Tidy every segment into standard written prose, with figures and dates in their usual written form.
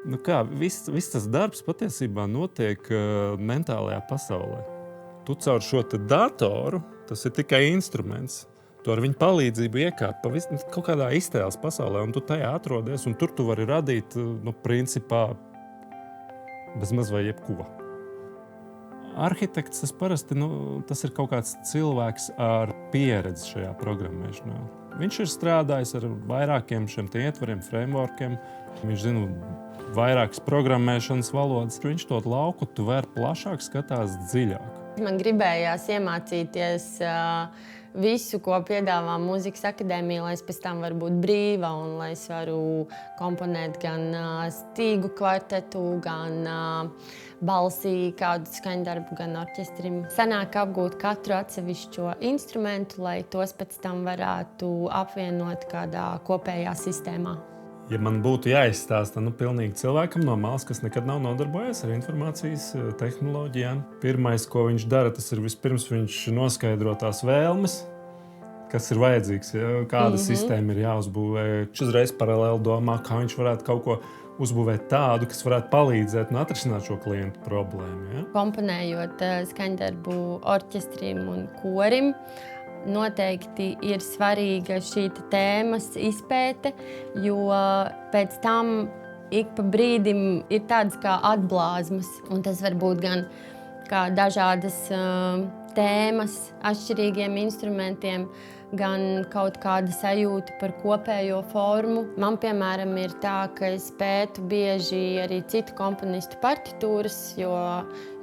Viss tas darbs patiesībā notiek mentālajā pasaulē. Tu caur šo datoru, tas ir tikai instruments. Tu ar viņu palīdzību iekāp kaut kādā iztēles pasaulē, un tu tajā atrodies, un tur tu vari radīt, principā, bezmaz vai jebko. Arhitekts tas parasti tas ir kaut kāds cilvēks ar pieredzi šajā programmēšanā. Viņš ir strādājis ar vairākiem šiem ietvariem, frameworkiem. Viņš zina vairākas programmēšanas valodas. Viņš to lauku tver plašāk, skatās dziļāk. Man gribējās iemācīties visu, ko piedāvā Mūzikas akadēmija, lai es pēc tam varu būt brīva un lai es varu komponēt gan stīgu kvartetu, gan balsī kādu skaņdarbu, gan orķestrim. Sanāk apgūt katru atsevišķo instrumentu, lai tos pēc tam varētu apvienot kādā kopējā sistēmā. Ja man būtu jāizstāsta pilnīgi cilvēkam no malas, kas nekad nav nodarbojies ar informācijas tehnoloģijām, pirmais, ko viņš dara, tas ir vispirms viņš noskaidro tās vēlmes, kas ir vajadzīgs, kāda sistēma ir jāuzbūvē. Viņš uzreiz paralēli domā, kā viņš varētu kaut ko uzbūvēt tādu, kas varētu palīdzēt un atrisināt šo klientu problēmu. Ja? Komponējot skaņdarbu orķestrim un korim, noteikti ir svarīga šī tēmas izpēte, jo pēc tam ik pa brīdim ir tādas kā atblāzmas. Un tas var būt gan kā dažādas tēmas atšķirīgiem instrumentiem, gan kaut kāda sajūta par kopējo formu. Man, piemēram, ir tā, ka es pētu bieži arī citu komponistu partitūras, jo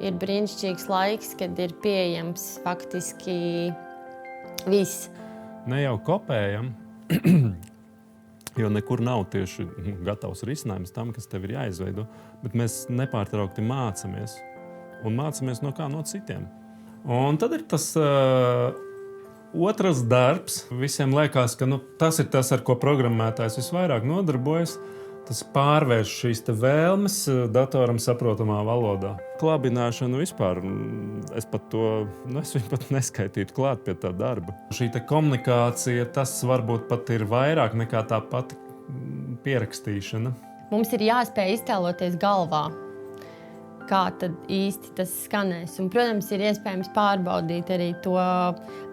ir brīnišķīgs laiks, kad ir pieejams faktiski viss. Ne jau kopējam, jo nekur nav tieši gatavs risinājums tam, kas tev ir jāizveido, bet mēs nepārtraukti mācāmies. Un mācāmies no citiem. Un tad ir tas otrs darbs. Visiem liekas, ka tas ir tas, ar ko programmētājs visvairāk nodarbojas. Tas pārvērš šīs vēlmes datoram saprotamā valodā. Klabināšanu vispār, es viņu pat neskaitītu klāt pie tā darba. Šī komunikācija, tas varbūt pat ir vairāk nekā tā pati pierakstīšana. Mums ir jāspēj iztēloties galvā, kā tad īsti tas skanēs. Un, protams, ir iespējams pārbaudīt arī to,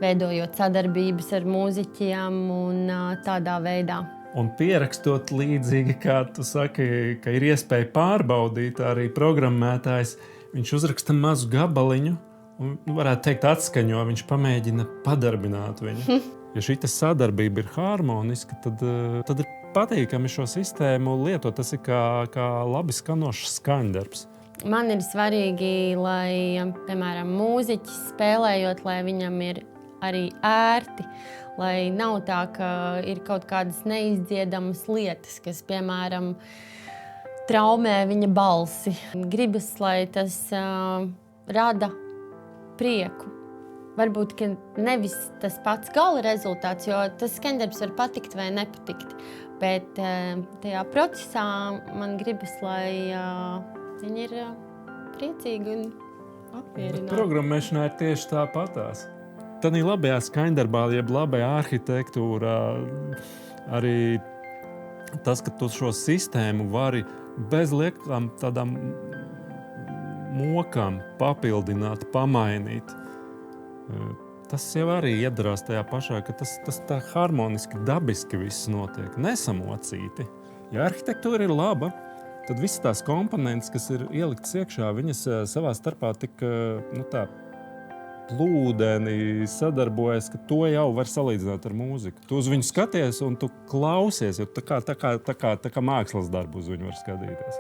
veidojot sadarbības ar mūziķiem un tādā veidā. Un pierakstot līdzīgi, kā tu saki, ka ir iespēja pārbaudīt, arī programmētājs, viņš uzraksta mazu gabaliņu un, varētu teikt, atskaņo, viņš pamēģina padarbināt viņu. Ja šī sadarbība ir harmoniska, tad ir patīkami šo sistēmu lietot. Tas ir kā labi skanošs skaņdarbs. Man ir svarīgi, lai, piemēram, mūziķis spēlējot, lai viņam ir arī ērti, lai nav tā, ka ir kaut kādas neizdziedamas lietas, kas, piemēram, traumē viņa balsi. Gribas, lai tas rada prieku. Varbūt, ka nevis tas pats gala rezultāts, jo tas skaņdarbs var patikt vai nepatikt, bet tajā procesā man gribas, lai viņi ir priecīgi un apmierināti. Programmēšanā ir tieši tāpatās. Tādā labajā skaņdarbā, jeb labajā arhitektūrā, arī tas, ka tu šo sistēmu vari bez liekām tādām mokām papildināt, pamainīt. Tas jau arī iedarās tajā pašā, ka tas tā harmoniski, dabiski viss notiek, nesamocīti. Ja arhitektūra ir laba, tad visas tās komponentes, kas ir ieliktas iekšā, viņas savā starpā tik plūdeni sadarbojas, ka to jau var salīdzināt ar mūziku. Tu uz viņu skaties un tu klausies, jo tā kā mākslas darbu uz viņu var skatīties.